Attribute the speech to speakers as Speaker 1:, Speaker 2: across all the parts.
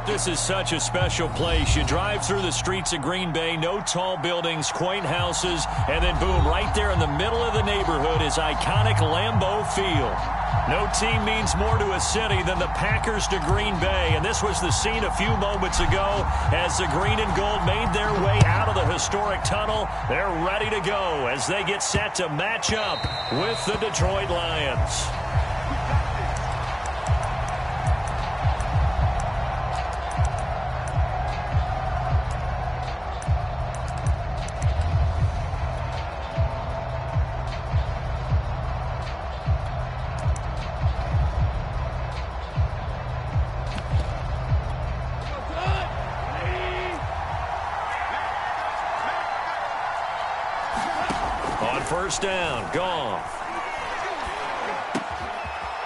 Speaker 1: This is such a special place. You drive through the streets of Green Bay, no tall buildings, quaint houses, and then boom, right there in the middle of the neighborhood is iconic Lambeau Field. No team means more to a city than the Packers to Green Bay, and this was the scene a few moments ago as the green and gold made their way out of the historic tunnel. They're ready to go as they get set to match up with the Detroit Lions. First down, Goff.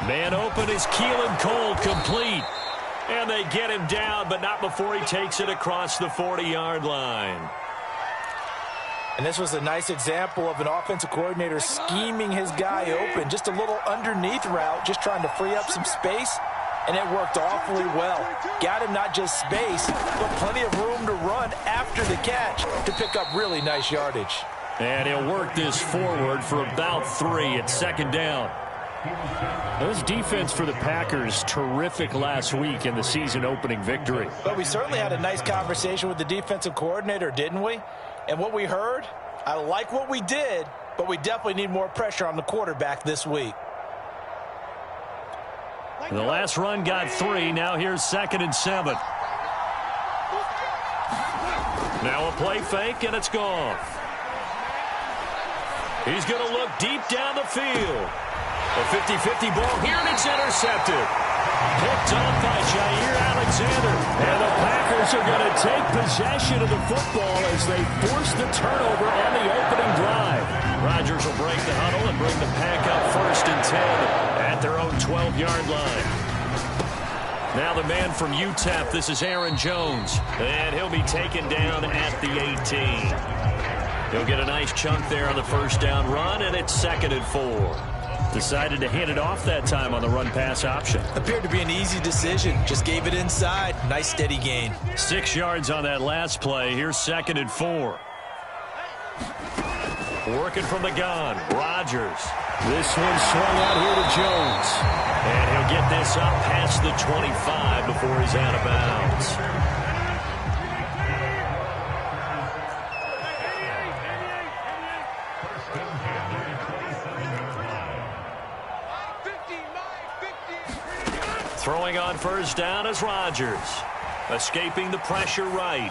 Speaker 1: Man open is Keelan Cole, complete. And they get him down, but not before he takes it across the 40-yard line.
Speaker 2: And this was a nice example of an offensive coordinator scheming his guy open. Just a little underneath route, just trying to free up some space. And it worked awfully well. Got him not just space, but plenty of room to run after the catch to pick up really nice yardage.
Speaker 1: And he'll work this forward for about 3 at second down. Those defense for the Packers, terrific last week in the season-opening victory.
Speaker 2: But we certainly had a nice conversation with the defensive coordinator, didn't we? And what we heard, I like what we did, but we definitely need more pressure on the quarterback this week.
Speaker 1: The last run got 3. Now here's 2nd and 7. Now a play fake, and it's Goff. He's going to look deep down the field. A 50-50 ball here, and it's intercepted. Picked off by Jair Alexander. And the Packers are going to take possession of the football as they force the turnover on the opening drive. Rodgers will break the huddle and bring the Pack up 1st and 10 at their own 12-yard line. Now the man from UTEP, this is Aaron Jones. And he'll be taken down at the 18. He'll get a nice chunk there on the first down run, and it's 2nd and 4. Decided to hand it off that time on the run-pass option.
Speaker 2: Appeared to be an easy decision. Just gave it inside. Nice steady gain.
Speaker 1: 6 yards on that last play. Here's 2nd and 4. Working from the gun, Rodgers. This one swung out here to Jones. And he'll get this up past the 25 before he's out of bounds. Throwing on first down is Rodgers. Escaping the pressure right.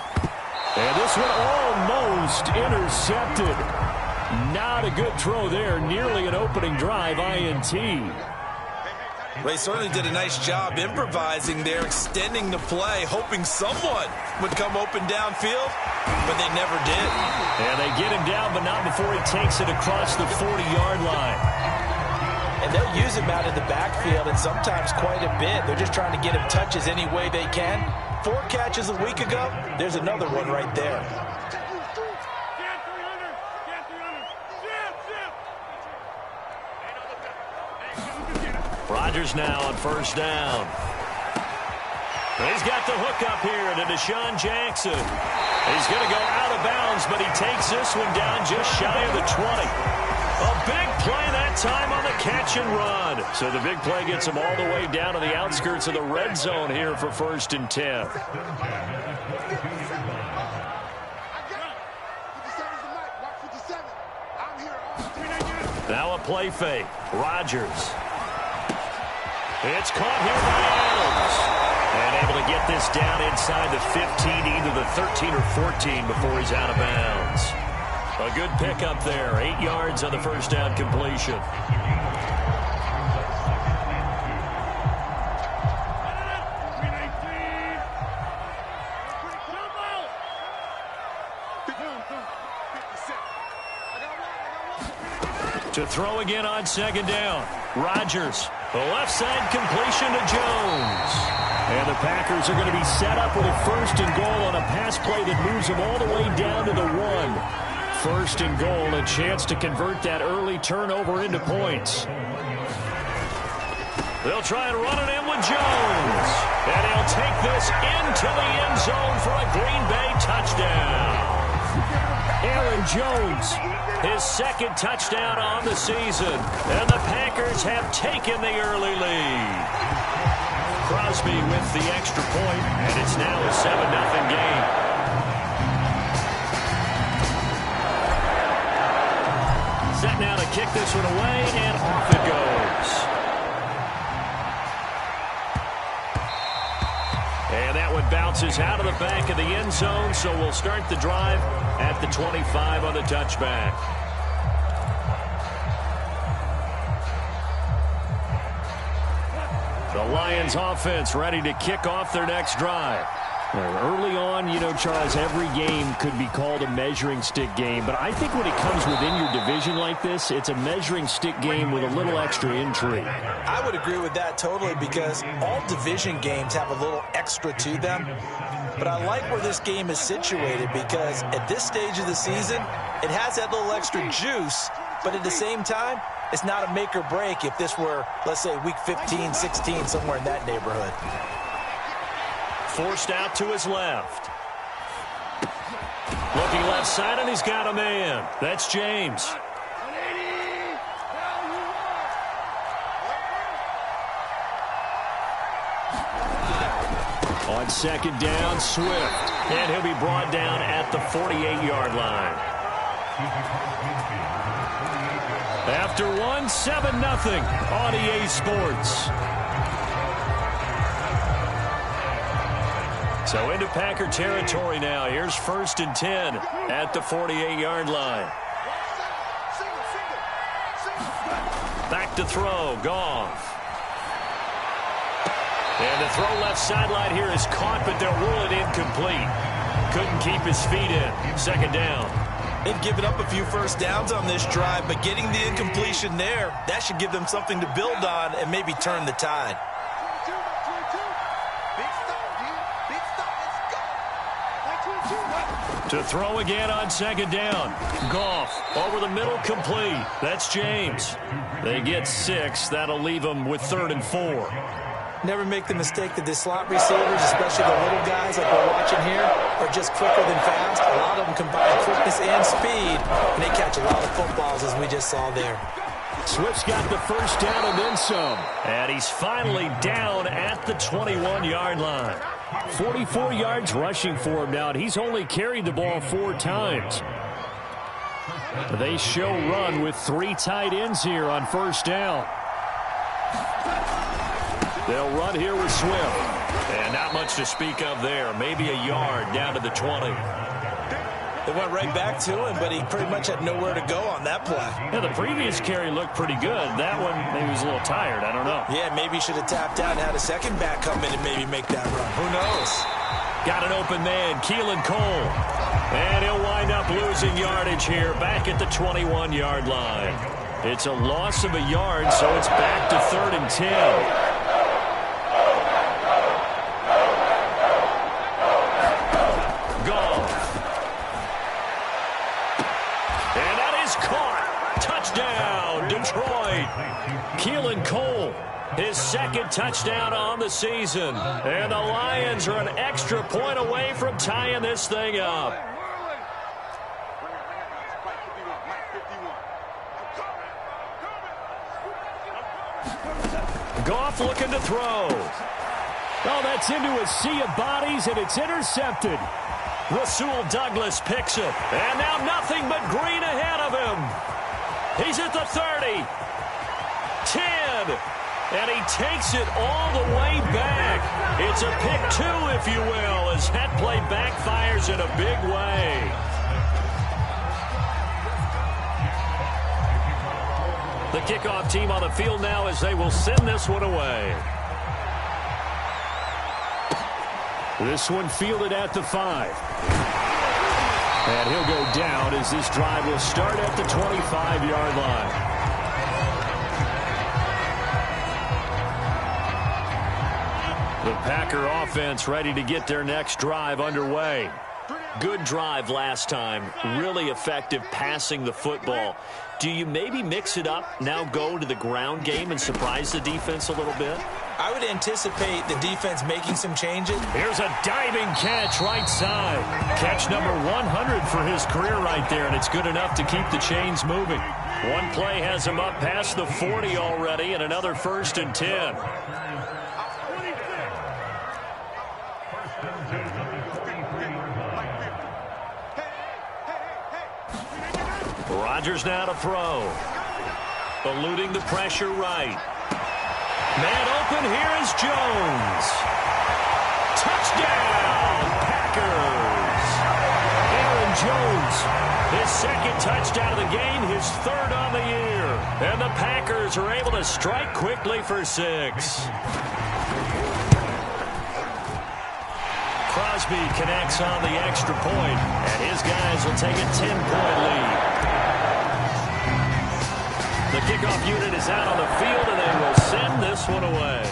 Speaker 1: And this one almost intercepted. Not a good throw there. Nearly an opening drive INT.
Speaker 2: Well, he certainly did a nice job improvising there, extending the play, hoping someone would come open downfield, but they never did.
Speaker 1: And they get him down, but not before he takes it across the 40-yard line.
Speaker 2: And they'll use him out of the backfield, and sometimes quite a bit. They're just trying to get him touches any way they can. 4 catches a week ago, there's another one right there.
Speaker 1: Rodgers now on first down. He's got the hook up here to Deshaun Jackson. He's going to go out of bounds, but he takes this one down just shy of the 20. A big play that time on the catch and run. So the big play gets him all the way down to the outskirts of the red zone here for 1st and 10. Now a play fake. Rodgers. It's caught here by Adams. And able to get this down inside the 15, either the 13 or 14 before he's out of bounds. A good pickup there. 8 yards on the first down completion. To throw again on 2nd down. Rodgers. The left side completion to Jones. And the Packers are going to be set up with a 1st and goal on a pass play that moves them all the way down to the 1. 1st and goal, a chance to convert that early turnover into points. They'll try and run it in with Jones. And he'll take this into the end zone for a Green Bay touchdown. Aaron Jones, his second touchdown on the season. And the Packers have taken the early lead. Crosby with the extra point, and it's now a 7-0 game. Set now to kick this one away, and off it goes. And that one bounces out of the back of the end zone, so we'll start the drive at the 25 on the touchback. The Lions offense ready to kick off their next drive.
Speaker 3: Early on, you know, Charles, every game could be called a measuring stick game. But I think when it comes within your division like this, it's a measuring stick game with a little extra intrigue.
Speaker 2: I would agree with that totally because all division games have a little extra to them. But I like where this game is situated because at this stage of the season, it has that little extra juice. But at the same time, it's not a make or break if this were, let's say, week 15, 16, somewhere in that neighborhood.
Speaker 1: Forced out to his left. Looking left side, and he's got a man. That's James. On second down, Swift. And he'll be brought down at the 48-yard line. After one, 7-0 on EA Sports. So into Packer territory now. Here's 1st and 10 at the 48-yard line. Back to throw, Goff. And the throw left sideline here is caught, but they'll rule it incomplete. Couldn't keep his feet in. 2nd down.
Speaker 2: They've given up a few first downs on this drive, but getting the incompletion there, that should give them something to build on and maybe turn the tide.
Speaker 1: To throw again on 2nd down. Goff over the middle, complete. That's James. They get 6. That'll leave them with 3rd and 4.
Speaker 2: Never make the mistake that the slot receivers, especially the little guys like we're watching here, are just quicker than fast. A lot of them combine quickness and speed, and they catch a lot of footballs, as we just saw there.
Speaker 1: Swift's got the first down and then some. And he's finally down at the 21-yard line.
Speaker 3: 44 yards rushing for him now, and he's only carried the ball 4 times.
Speaker 1: They show run with 3 tight ends here on 1st down. They'll run here with Swift. And not much to speak of there. Maybe a yard down to the 20.
Speaker 2: They went right back to him, but he pretty much had nowhere to go on that play.
Speaker 1: Yeah, the previous carry looked pretty good. That one, maybe he was a little tired. I don't know.
Speaker 2: Yeah, maybe he should have tapped out and had a second back come in and maybe make that run. Who knows?
Speaker 1: Got an open man, Keelan Cole. And he'll wind up losing yardage here back at the 21-yard line. It's a loss of a yard, so it's back to 3rd and 10. Keelan Cole, his 2nd touchdown on the season. And the Lions are an extra point away from tying this thing up. Goff looking to throw.
Speaker 3: Oh, that's into a sea of bodies, and it's intercepted.
Speaker 1: Rasul Douglas picks it. And now nothing but green ahead of him. He's at the 30. 10, and he takes it all the way back. It's a pick 2, if you will, as that play backfires in a big way. The kickoff team on the field now as they will send this one away.
Speaker 3: This one fielded at the 5. And he'll go down as this drive will start at the 25-yard line.
Speaker 1: The Packer offense ready to get their next drive underway.
Speaker 3: Good drive last time. Really effective passing the football. Do you maybe mix it up, now go to the ground game and surprise the defense a little bit?
Speaker 2: I would anticipate the defense making some changes.
Speaker 3: Here's a diving catch right side. Catch number 100 for his career right there, and it's good enough to keep the chains moving. One play has him up past the 40 already, and another 1st and 10. Rodgers now to throw. Eluding the pressure right. Man open, here is Jones. Touchdown, Packers. Aaron Jones, his 2nd touchdown of the game, his 3rd on the year. And the Packers are able to strike quickly for 6. Crosby connects on the extra point, and his guys will take a 10-point lead. The kickoff unit is out on the field, and they will send this one away.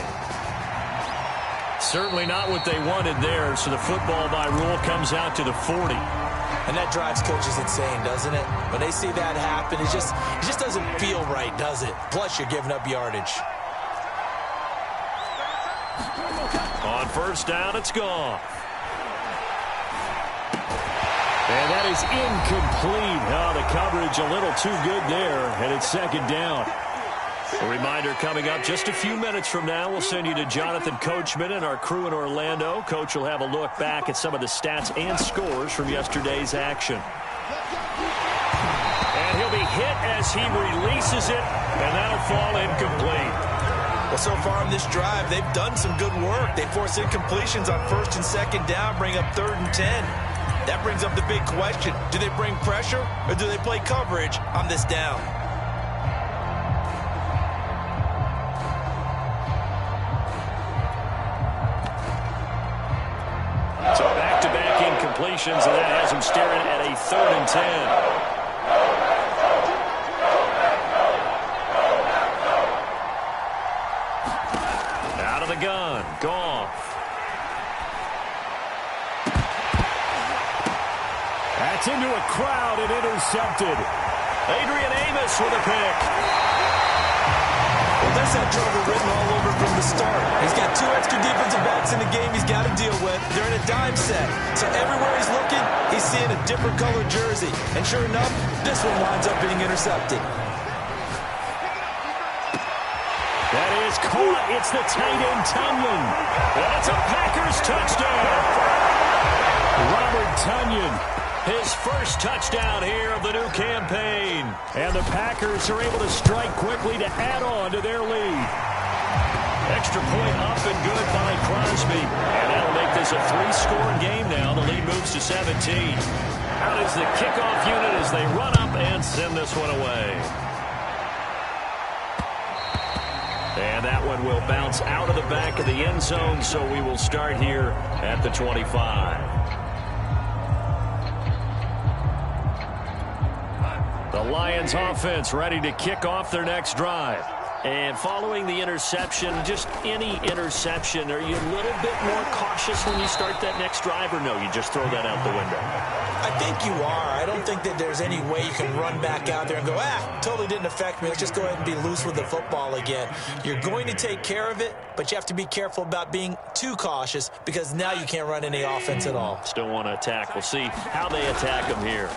Speaker 3: Certainly not what they wanted there, so the football by rule comes out to the 40.
Speaker 2: And that drives coaches insane, doesn't it? When they see that happen, it just doesn't feel right, does it? Plus, you're giving up yardage.
Speaker 3: On 1st down, it's gone. And that is incomplete. Oh, the coverage a little too good there, and it's 2nd down. A reminder coming up just a few minutes from now, we'll send you to Jonathan Coachman and our crew in Orlando. Coach will have a look back at some of the stats and scores from yesterday's action. And he'll be hit as he releases it, and that'll fall incomplete.
Speaker 2: Well, so far on this drive, they've done some good work. They force incompletions on 1st and 2nd down, bring up 3rd and 10. That brings up the big question. Do they bring pressure or do they play coverage on this down?
Speaker 3: So back-to-back incompletions, and that has him staring at a 3rd and 10. Out of the gun, Goff. That's into a crowd and intercepted. Adrian Amos with a pick.
Speaker 2: Well, there's that trouble written all over from the start. He's got 2 extra defensive backs in the game he's got to deal with. They're in a dime set. So everywhere he's looking, he's seeing a different colored jersey. And sure enough, this one winds up being intercepted.
Speaker 3: That is caught. It's the tight end, Tunyon. That's a Packers touchdown. Robert Tunyon, his 1st touchdown here of the new campaign. And the Packers are able to strike quickly to add on to their lead. Extra point up and good by Crosby. And that'll make this a 3-score game now. The lead moves to 17. Out is the kickoff unit as they run up and send this one away. And that one will bounce out of the back of the end zone, so we will start here at the 25. The Lions offense ready to kick off their next drive. And following the interception, just any interception, are you a little bit more cautious when you start that next drive, or no, you just throw that out the window?
Speaker 2: I think you are. I don't think that there's any way you can run back out there and go, totally didn't affect me. Let's just go ahead and be loose with the football again. You're going to take care of it, but you have to be careful about being too cautious because now you can't run any offense at all.
Speaker 3: Still want to attack. We'll see how they attack them here.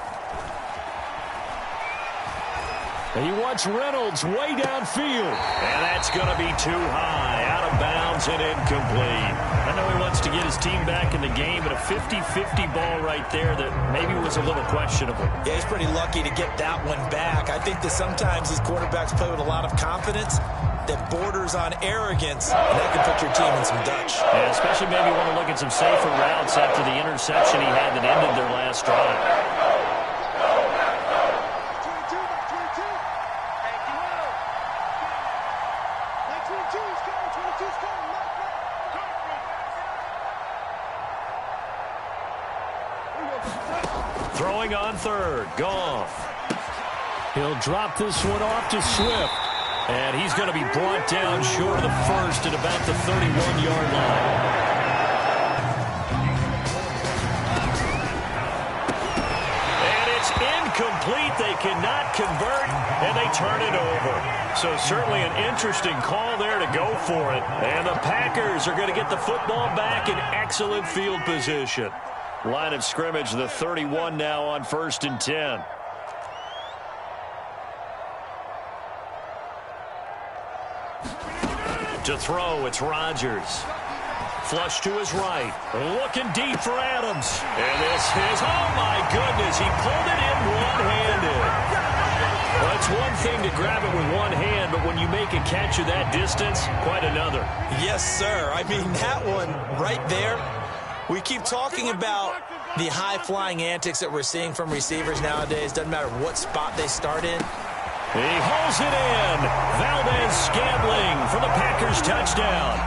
Speaker 3: And he wants Reynolds way downfield. And that's going to be too high. Out of bounds and incomplete. I know he wants to get his team back in the game, but a 50-50 ball right there that maybe was a little questionable.
Speaker 2: Yeah, he's pretty lucky to get that one back. I think that sometimes these quarterbacks play with a lot of confidence that borders on arrogance, and that can put your team in some Dutch.
Speaker 3: Yeah, especially maybe want to look at some safer routes after the interception he had that ended their last drive. Throwing on 3rd, Goff. He'll drop this one off to Swift. And he's going to be brought down short of the 1st at about the 31-yard line. incomplete. They cannot convert, and they turn it over. So certainly an interesting call there to go for it. And the Packers are going to get the football back in excellent field position. Line of scrimmage, the 31 now on 1st and 10. To throw, it's Rodgers. Flush to his right. Looking deep for Adams. And this is, oh my goodness, he pulled it in one-handed. Well, it's one thing to grab it with one hand, but when you make a catch of that distance, quite another.
Speaker 2: Yes, sir. I mean, that one right there, we keep talking about the high-flying antics that we're seeing from receivers nowadays. Doesn't matter what spot they start in.
Speaker 3: He hauls it in. Valdez-Scantling for the Packers touchdown.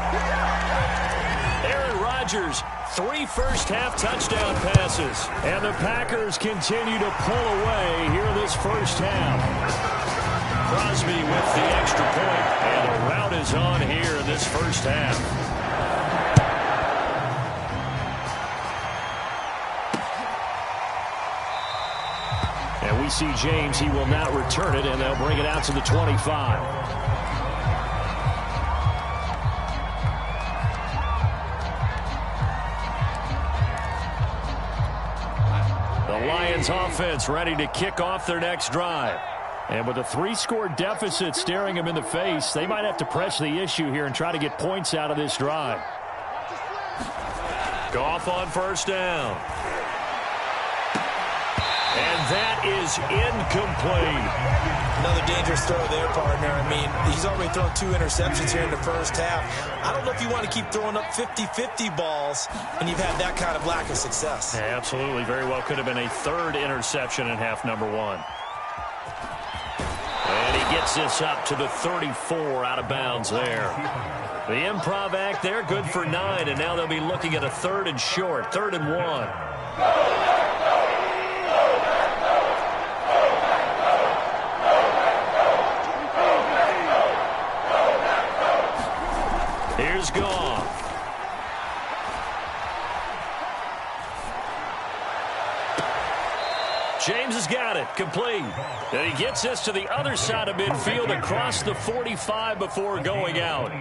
Speaker 3: Aaron Rodgers, 3 first-half touchdown passes. And the Packers continue to pull away here in this first half. Crosby with the extra point, and the rout is on here in this first half. And we see James. He will not return it, and they'll bring it out to the 25. The Lions offense ready to kick off their next drive. And with a 3-score deficit staring them in the face, they might have to press the issue here and try to get points out of this drive. Goff on first down. And that is incomplete.
Speaker 2: Another dangerous throw there, partner. I mean, he's already thrown 2 interceptions here in the first half. I don't know if you want to keep throwing up 50-50 balls when you've had that kind of lack of success.
Speaker 3: Yeah, absolutely. Very well could have been a 3rd interception in half number 1. And he gets this up to the 34 out of bounds there. The improv act there, good for 9, and now they'll be looking at a 3rd and short, 3rd and 1. Here's Goff. James has got it, complete. And he gets this to the other side of midfield across the 45 before going out.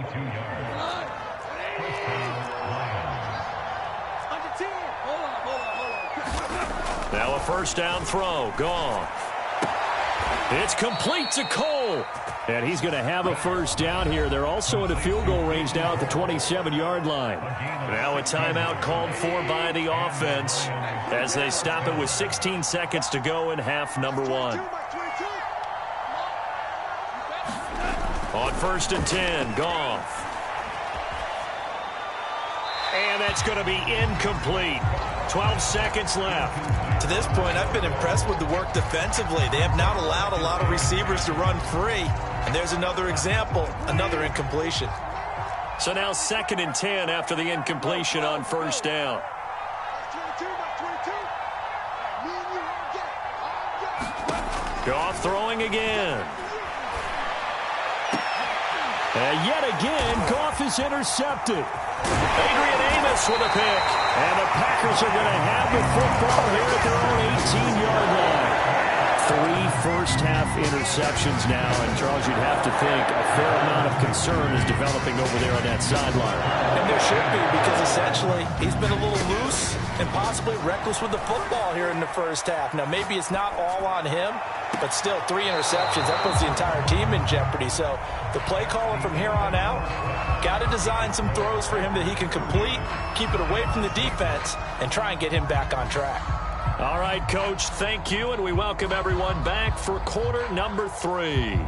Speaker 3: Now a first down throw, Goff. It's complete to Cole. And he's going to have a first down here. They're also in a field goal range now at the 27-yard line. Now a timeout called for by the offense as they stop it with 16 seconds to go in half number 1. On 1st and 10, Goff. And that's going to be incomplete. 12 seconds left.
Speaker 2: To this point, I've been impressed with the work defensively. They have not allowed a lot of receivers to run free. And there's another example, another incompletion.
Speaker 3: So now 2nd and 10 after the incompletion on first down. Goff throwing again. And yet again, Goff is intercepted. Adrian Amos with a pick. And the Packers are going to have the football here at their own 18-yard line. 3 first-half interceptions now. And, Charles, you'd have to think a fair amount of concern is developing over there on that sideline.
Speaker 2: And there should be, because essentially he's been a little loose and possibly reckless with the football here in the first half. Now, maybe it's not all on him, but still 3 interceptions. That puts the entire team in jeopardy. So the play caller from here on out got to design some throws for him that he can complete, keep it away from the defense, and try and get him back on track.
Speaker 3: All right, Coach, thank you, and we welcome everyone back for quarter number 3.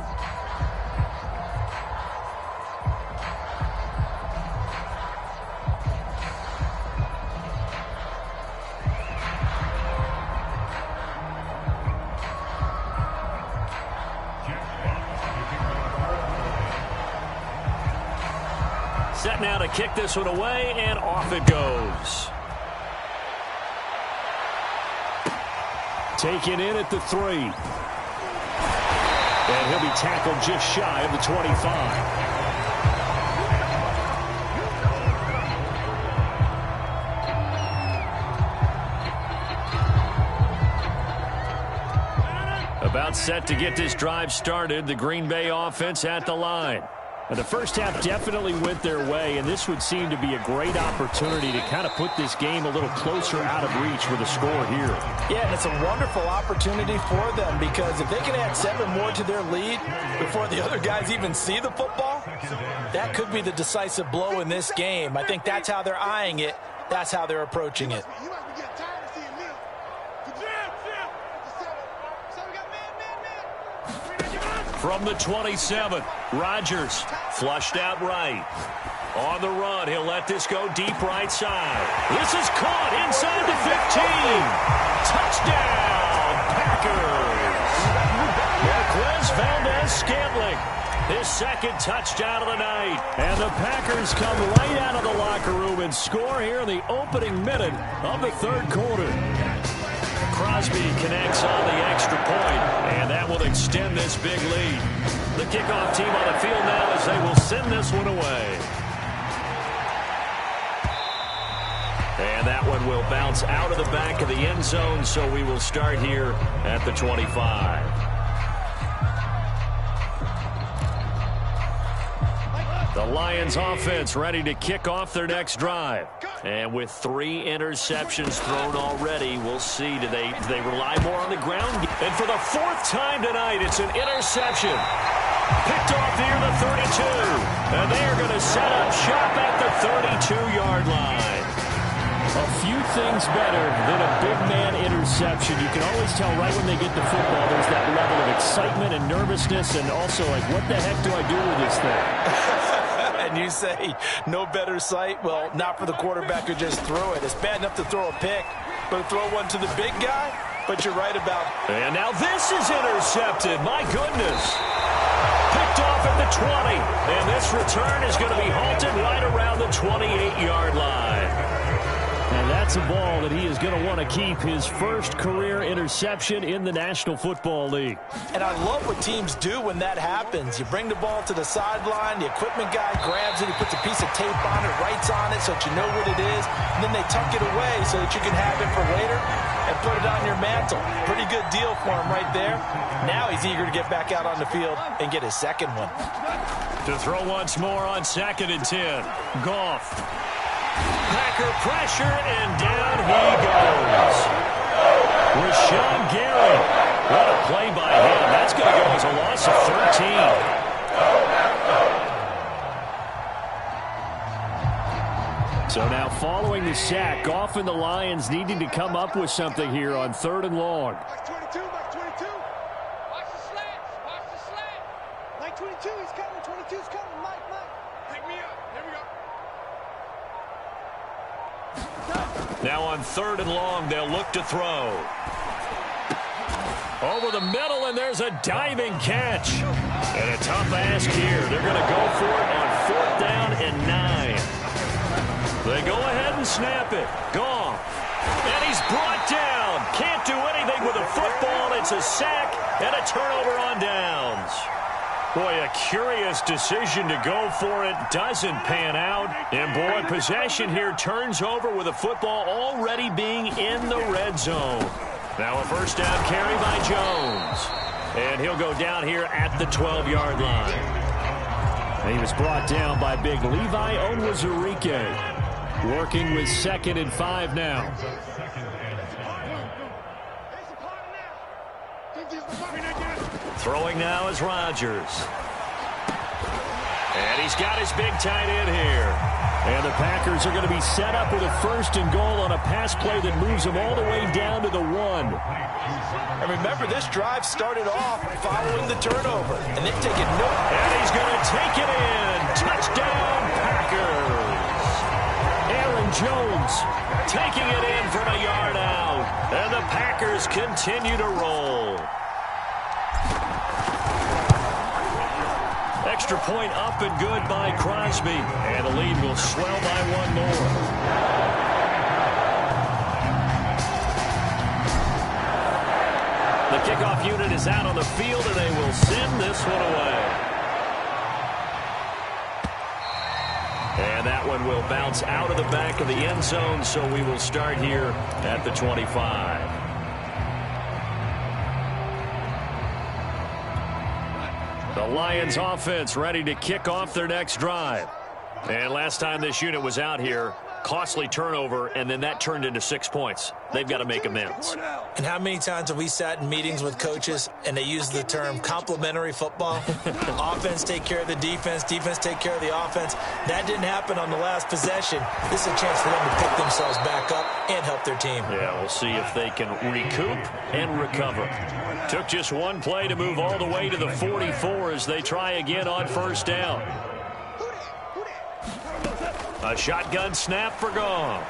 Speaker 3: Set now to kick this one away, and off it goes. Taken in at the 3. And he'll be tackled just shy of the 25. About set to get this drive started, the Green Bay offense at the line. The first half definitely went their way, and this would seem to be a great opportunity to kind of put this game a little closer out of reach with a score here.
Speaker 2: Yeah, and it's a wonderful opportunity for them because if they can add 7 more to their lead before the other guys even see the football, that could be the decisive blow in this game. I think that's how they're eyeing it. That's how they're approaching it.
Speaker 3: From the 27, Rodgers flushed out right. On the run, he'll let this go deep right side. This is caught inside the 15. Touchdown, Packers. Marquez Valdez-Scantling, his second touchdown of the night. And the Packers come right out of the locker room and score here in the opening minute of the third quarter. Crosby connects on the extra point, and that will extend this big lead. The kickoff team on the field now as they will send this one away. And that one will bounce out of the back of the end zone, so we will start here at the 25. The Lions offense ready to kick off their next drive. And with 3 interceptions thrown already, we'll see. Do they rely more on the ground? And for the 4th time tonight, it's an interception. Picked off near the 32. And they are going to set up shop at the 32-yard line.
Speaker 1: A few things better than a big man interception. You can always tell right when they get the football, there's that level of excitement and nervousness, and also like, what the heck do I do with this thing?
Speaker 2: And you say no better sight? Well, not for the quarterback who just threw it. It's bad enough to throw a pick, but to throw one to the big guy? But you're right about it.
Speaker 3: And now this is intercepted. My goodness. Picked off at the 20. And this return is going to be halted right around the 28-yard line.
Speaker 1: And that's a ball that he is going to want to keep, his first career interception in the National Football League.
Speaker 2: And I love what teams do when that happens. You bring the ball to the sideline, the equipment guy grabs it, he puts a piece of tape on it, writes on it so that you know what it is, and then they tuck it away so that you can have it for later and put it on your mantle. Pretty good deal for him right there. Now he's eager to get back out on the field and get his second one.
Speaker 3: To throw once more on 2nd and 10. Goff. Packer pressure, and down he goes. Rashawn Gary. What a play by him. That's going to go as a loss of 13. So now following the sack, Goff and the Lions needing to come up with something here on 3rd and long.
Speaker 4: Box 22, box 22. Watch the slant, watch the slant. Mike 22, he's coming, 22's coming. Mike. Pick me up, here we go.
Speaker 3: Now on 3rd and long, they'll look to throw. Over the middle, and there's a diving catch. And a tough ask here. They're going to go for it on 4th down and 9. They go ahead and snap it. Goff. And he's brought down. Can't do anything with the football. It's a sack and a turnover on downs. Boy, a curious decision to go for it. Doesn't pan out. And, boy, possession here turns over with the football already being in the red zone. Now a first down carry by Jones. And he'll go down here at the 12-yard line.
Speaker 1: And he was brought down by big Levi Onwuzurike. Working with 2nd and 5 now.
Speaker 3: Throwing now is Rodgers. And he's got his big tight end here.
Speaker 1: And the Packers are going to be set up with a 1st and goal on a pass play that moves them all the way down to the 1.
Speaker 2: And remember, this drive started off following the turnover. And they've taken no...
Speaker 3: And he's going to take it in. Touchdown, Packers.
Speaker 1: Aaron Jones
Speaker 3: taking it in from a yard out. And the Packers continue to roll. Extra point up and good by Crosby. And the lead will swell by 1 more. The kickoff unit is out on the field, and they will send this one away. And that one will bounce out of the back of the end zone, so we will start here at the 25. The Lions offense ready to kick off their next drive. And last time this unit was out here, costly turnover, and then that turned into 6 points. They've got to make amends.
Speaker 2: And how many times have we sat in meetings with coaches and they use the term complementary football? Offense take care of the defense, defense take care of the offense. That didn't happen on the last possession. This is a chance for them to pick themselves back up and help their team.
Speaker 3: Yeah, we'll see if they can recoup and recover. Took just one play to move all the way to the 44 as they try again on first down. A shotgun snap for Goff.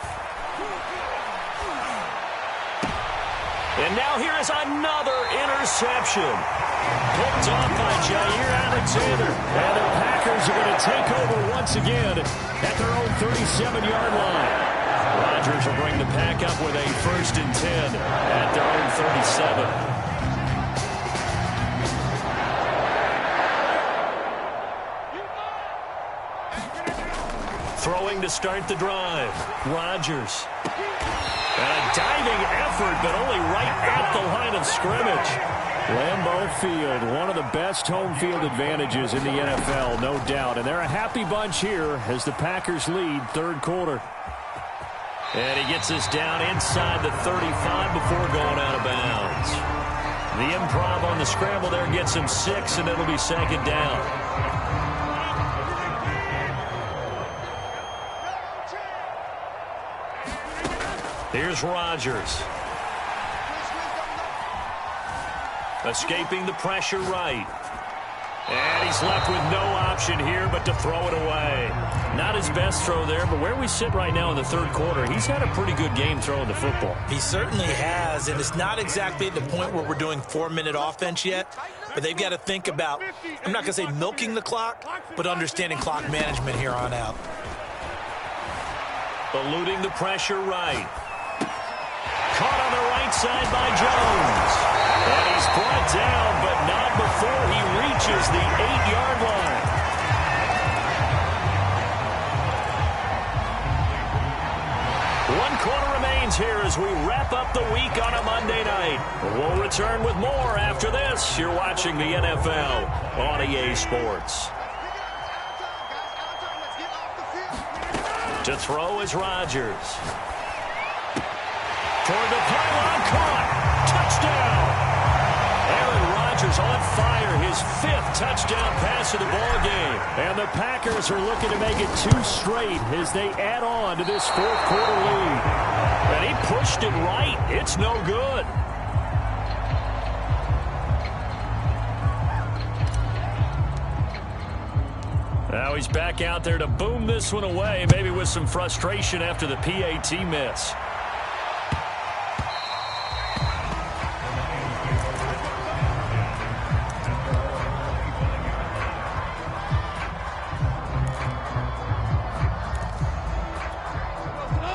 Speaker 3: And now here is another interception. Picked off by Jair Alexander. And the Packers are going to take over once again at their own 37-yard line. Rodgers will bring the pack up with a 1st and 10 at their own 37. Throwing to start the drive. Rodgers. And a diving effort, but only right at the line of scrimmage.
Speaker 1: Lambeau Field, one of the best home field advantages in the NFL, no doubt. And they're a happy bunch here as the Packers lead third quarter.
Speaker 3: And he gets us down inside the 35 before going out of bounds. The improv on the scramble there gets him 6, and it'll be 2nd down. Here's Rodgers. Escaping the pressure right. And he's left with no option here but to throw it away. Not his best throw there, but where we sit right now in the third quarter, he's had a pretty good game throwing the football.
Speaker 2: He certainly has, and it's not exactly at the point where we're doing 4-minute offense yet, but they've got to think about, I'm not going to say milking the clock, but understanding clock management here on out.
Speaker 3: Eluding the pressure right. Caught on the right side by Jones. And he's brought down, but not before he reaches the 8-yard line. One quarter remains here as we wrap up the week on a Monday night. We'll return with more after this. You're watching the NFL on EA Sports. To throw is Rodgers. Toward the pylon, caught. Touchdown. Aaron Rodgers on fire, his 5th touchdown pass of the ball game.
Speaker 1: And the Packers are looking to make it 2 straight as they add on to this fourth quarter lead.
Speaker 3: And he pushed it right. It's no good. Now he's back out there to boom this one away, maybe with some frustration after the PAT miss.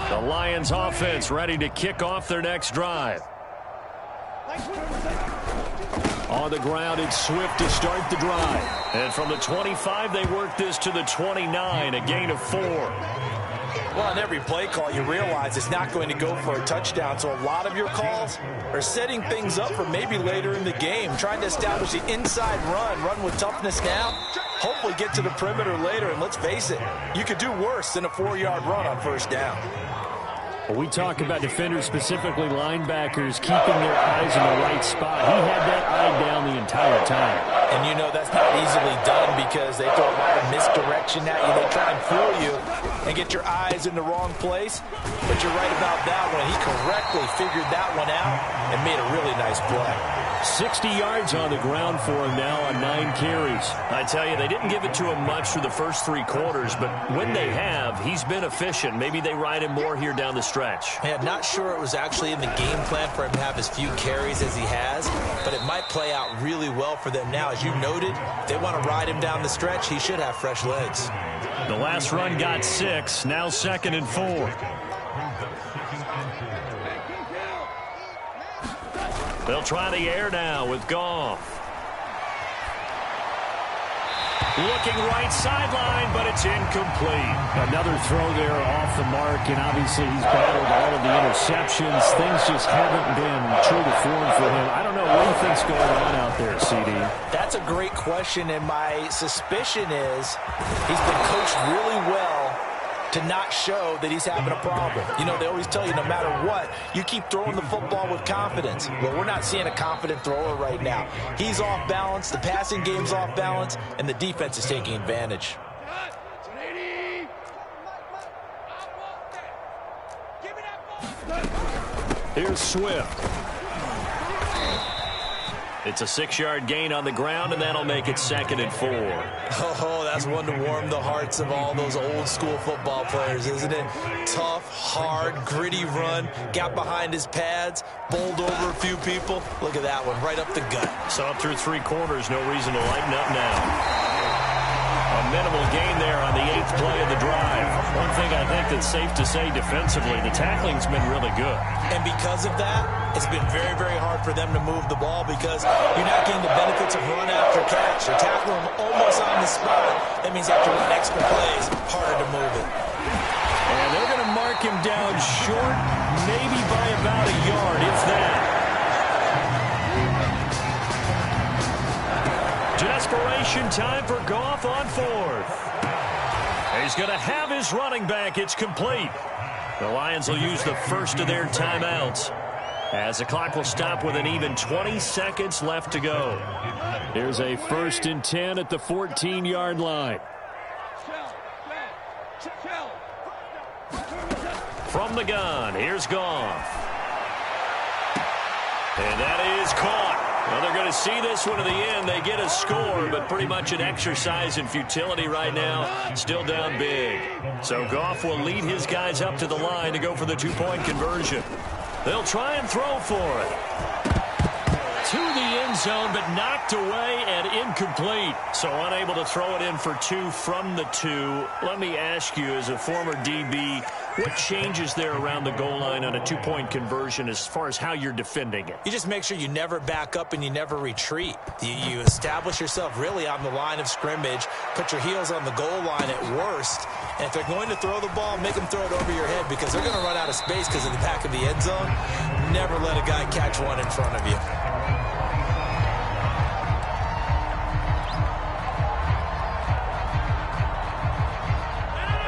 Speaker 3: The Lions offense ready to kick off their next drive.
Speaker 1: On the ground, it's Swift to start the drive.
Speaker 3: And from the 25, they work this to the 29, a gain of 4.
Speaker 2: Well, on every play call, you realize it's not going to go for a touchdown. So a lot of your calls are setting things up for maybe later in the game, trying to establish the inside run with toughness now, hopefully get to the perimeter later. And let's face it, you could do worse than a 4-yard run on first down.
Speaker 1: Well, we talk about defenders, specifically linebackers, keeping their eyes in the right spot. He had that eye down the entire time.
Speaker 2: And you know that's not easily done because they throw a lot of misdirection at you. They try and fool you and get your eyes in the wrong place. But you're right about that one. He correctly figured that one out and made a really nice play.
Speaker 1: 60 yards on the ground for him now on 9 carries.
Speaker 3: I tell you, they didn't give it to him much through the first 3 quarters, but when they have, he's been efficient. Maybe they ride him more here down the stretch.
Speaker 2: Yeah, not sure it was actually in the game plan for him to have as few carries as he has, but it might play out really well for them now. As you noted, if they want to ride him down the stretch, he should have fresh legs.
Speaker 3: The last run got 6, now 2nd and 4. They'll try the air now with Goff. Looking right sideline, but it's incomplete. Another throw there off the mark, and obviously he's battled all of the interceptions. Things just haven't been true to form for him. I don't know what he thinks going on out there, CD.
Speaker 2: That's a great question, and my suspicion is he's been coached really well to not show that he's having a problem. You know, they always tell you no matter what, you keep throwing the football with confidence. Well, we're not seeing a confident thrower right now. He's off balance, the passing game's off balance, and the defense is taking advantage.
Speaker 3: Here's Swift. It's a 6-yard gain on the ground, and that'll make it 2nd and 4.
Speaker 2: Oh, that's one to warm the hearts of all those old-school football players, isn't it? Tough, hard, gritty run, got behind his pads, bowled over a few people. Look at that one, right up the gut.
Speaker 3: Saw it through 3 quarters, no reason to lighten up now. A minimal gain there on the 8th play of the drive. One thing I think that's safe to say defensively, the tackling's been really good.
Speaker 2: And because of that, it's been very, very hard for them to move the ball because you're not getting the benefits of run after catch. You're tackling them almost on the spot. That means after run extra plays, harder to move it.
Speaker 3: And they're going to mark him down short, maybe by about a yard, if that. Desperation time for Goff on 4th. He's going to have his running back. It's complete. The Lions will use the first of their timeouts as the clock will stop with an even 20 seconds left to go. Here's a 1st and 10 at the 14-yard line. From the gun, here's Goff. And that is caught. Well, they're going to see this one to the end. They get a score, but pretty much an exercise in futility right now. Still down big. So Goff will lead his guys up to the line to go for the 2-point conversion. They'll try and throw for it. To the end zone, but knocked away and incomplete. So unable to throw it in for 2 from the 2. Let me ask you, as a former DB, what changes there around the goal line on a 2-point conversion as far as how you're defending it?
Speaker 2: You just make sure you never back up and you never retreat. You establish yourself really on the line of scrimmage, put your heels on the goal line at worst, and if they're going to throw the ball, make them throw it over your head because they're going to run out of space because of the back of the end zone. Never let a guy catch one in front of you.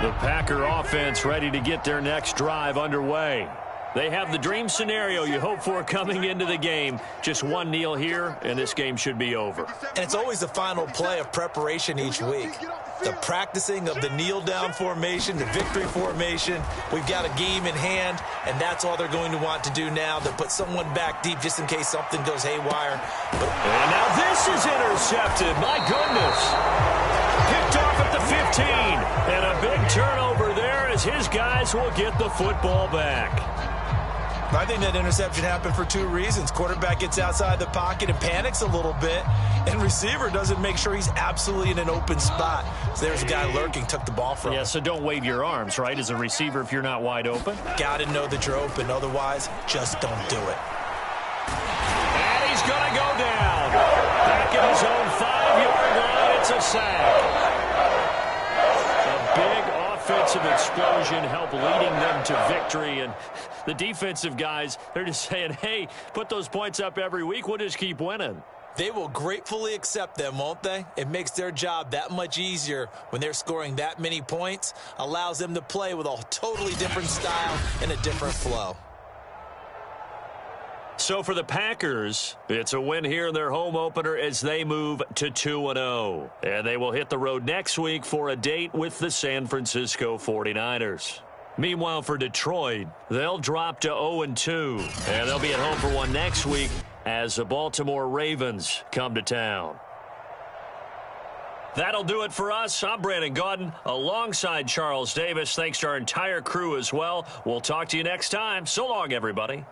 Speaker 3: The Packer offense ready to get their next drive underway. They have the dream scenario you hope for coming into the game. Just one kneel here, and this game should be over.
Speaker 2: And it's always the final play of preparation each week. The practicing of the kneel-down formation, the victory formation. We've got a game in hand, and that's all they're going to want to do now. They'll put someone back deep just in case something goes haywire.
Speaker 3: And now this is intercepted. My goodness. Picked off at the 15. And a big turnover there as his guys will get the football back.
Speaker 2: I think that interception happened for 2 reasons. Quarterback gets outside the pocket and panics a little bit, and receiver doesn't make sure he's absolutely in an open spot. So there's a guy lurking, took the ball from him.
Speaker 3: Yeah, so don't wave your arms, right, as a receiver if you're not wide open?
Speaker 2: Got to know that you're open. Otherwise, just don't do it.
Speaker 3: And he's going to go down. Back in his own 5-yard line, it's a sack. Big offensive explosion helped leading them to victory, and the defensive guys, they're just saying, hey, put those points up every week, we'll just keep winning.
Speaker 2: They will gratefully accept them, won't they? It makes their job that much easier when they're scoring that many points, allows them to play with a totally different style and a different flow.
Speaker 3: So for the Packers, it's a win here in their home opener as they move to 2-0. And they will hit the road next week for a date with the San Francisco 49ers. Meanwhile, for Detroit, they'll drop to 0-2. And they'll be at home for one next week as the Baltimore Ravens come to town. That'll do it for us. I'm Brandon Gaudin alongside Charles Davis. Thanks to our entire crew as well. We'll talk to you next time. So long, everybody.